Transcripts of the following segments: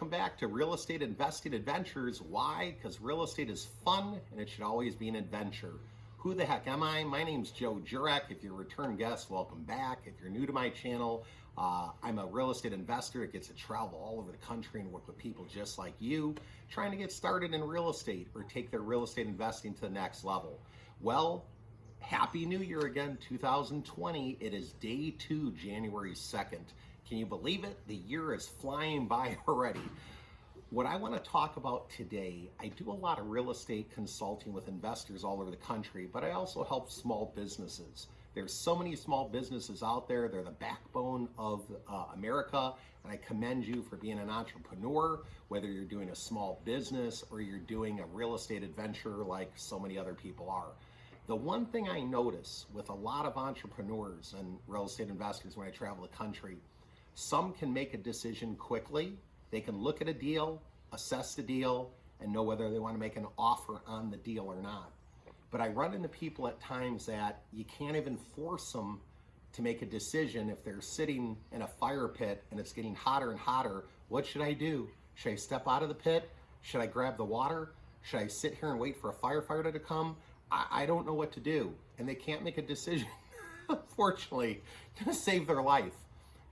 welcome back to Real Estate Investing Adventures. Why? Because real estate is fun and it should always be an adventure. Who the heck am I? My name's Jurek. If you're a return guest, welcome back. If you're new to my channel, I'm a real estate investor that gets to travel all over the country and work with people just like you, trying to get started in real estate or take their real estate investing to the next level. Well, Happy New Year again, 2020. It is day 2, January 2nd. Can you believe it? The year is flying by already. What I want to talk about today, I do a lot of real estate consulting with investors all over the country, but I also help small businesses. There's so many small businesses out there. They're the backbone of America, and I commend you for being an entrepreneur, whether you're doing a small business or you're doing a real estate adventure like so many other people are. The one thing I notice with a lot of entrepreneurs and real estate investors when I travel the country, some can make a decision quickly. They can look at a deal, assess the deal, and know whether they want to make an offer on the deal or not. But I run into people at times that you can't even force them to make a decision if they're sitting in a fire pit and it's getting hotter and hotter. What should I do? Should I step out of the pit? Should I grab the water? Should I sit here and wait for a firefighter to come? I don't know what to do. And they can't make a decision, unfortunately, to save their life.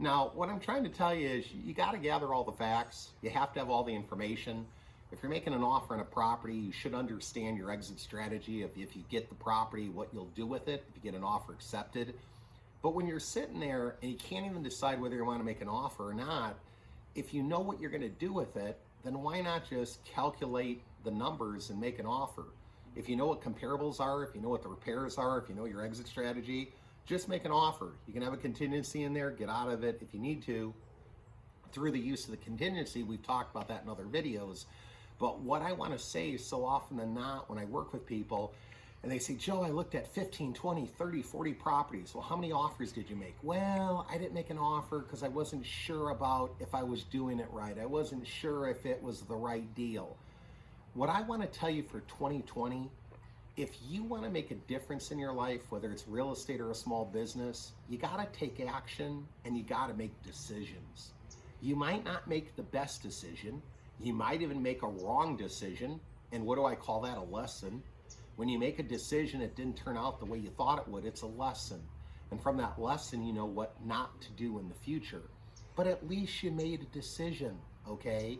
Now, what I'm trying to tell you is you got to gather all the facts. You have to have all the information. If you're making an offer on a property, you should understand your exit strategy. If you get the property, what you'll do with it, if you get an offer accepted. But when you're sitting there and you can't even decide whether you want to make an offer or not, if you know what you're going to do with it, then why not just calculate the numbers and make an offer? If you know what comparables are, if you know what the repairs are, if you know your exit strategy, just make an offer. You can have a contingency in there, get out of it if you need to. Through the use of the contingency, we've talked about that in other videos. But what I want to say is so often than not, when I work with people and they say, Joe, I looked at 15, 20, 30, 40 properties. Well, how many offers did you make? Well, I didn't make an offer because I wasn't sure about if I was doing it right. I wasn't sure if it was the right deal. What I want to tell you for 2020, if you want to make a difference in your life, whether it's real estate or a small business, you got to take action and you got to make decisions. You might not make the best decision. You might even make a wrong decision. And what do I call that? A lesson. When you make a decision, it didn't turn out the way you thought it would. It's a lesson. And from that lesson, you know what not to do in the future. But at least you made a decision, okay?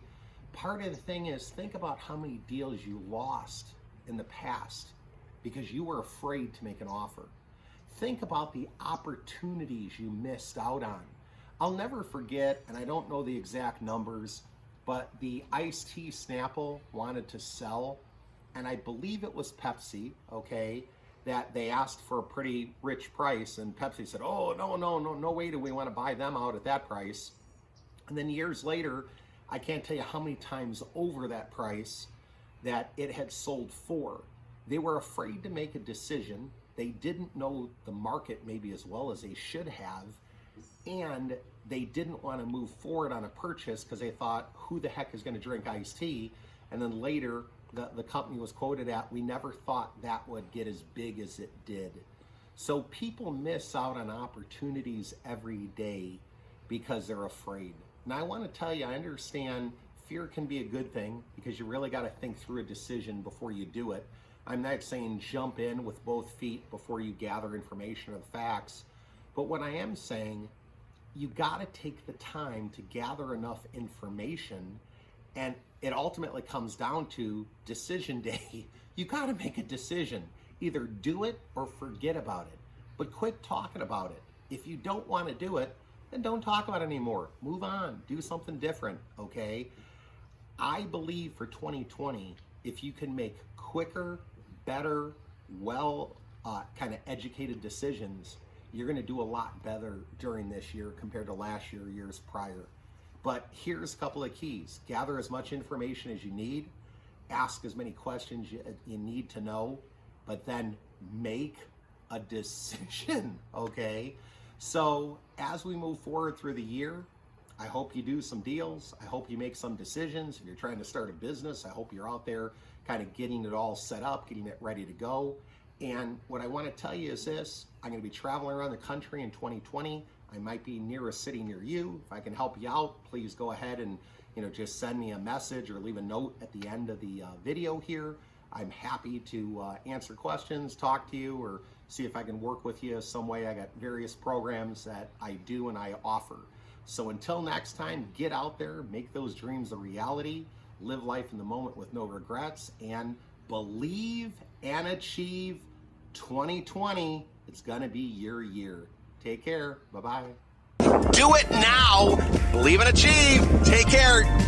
Part of the thing is, think about how many deals you lost in the past because you were afraid to make an offer. Think about the opportunities you missed out on. I'll never forget, and I don't know the exact numbers, but the iced tea Snapple wanted to sell, and I believe it was Pepsi, okay, that they asked for a pretty rich price, and Pepsi said, oh, no way do we want to buy them out at that price. And then years later, I can't tell you how many times over that price that it had sold for. They were afraid to make a decision. They didn't know the market maybe as well as they should have, and they didn't want to move forward on a purchase because they thought, who the heck is going to drink iced tea? And then later, the company was quoted at, we never thought that would get as big as it did. So people miss out on opportunities every day because they're afraid. Now I want to tell you, I understand fear can be a good thing because you really got to think through a decision before you do it. I'm not saying jump in with both feet before you gather information or the facts, but what I am saying, you got to take the time to gather enough information, and it ultimately comes down to decision day. You got to make a decision. Either do it or forget about it, but quit talking about it. If you don't want to do it, then don't talk about it anymore. Move on, do something different, okay? I believe for 2020, if you can make quicker, better, kind of educated decisions, you're going to do a lot better during this year compared to last year, years prior. But here's a couple of keys. Gather as much information as you need, ask as many questions you need to know, but then make a decision, okay? So as we move forward through the year, I hope you do some deals. I hope you make some decisions. If you're trying to start a business, I hope you're out there kind of getting it all set up, getting it ready to go. And what I want to tell you is this, I'm going to be traveling around the country in 2020. I might be near a city near you. If I can help you out, please go ahead and just send me a message or leave a note at the end of the video here. I'm happy to answer questions, talk to you, or see if I can work with you some way. I got various programs that I do and I offer. So until next time, get out there, make those dreams a reality, live life in the moment with no regrets, and believe and achieve. 2020, it's gonna be your year. Take care. Bye-bye. Do it now. Believe and achieve. Take care.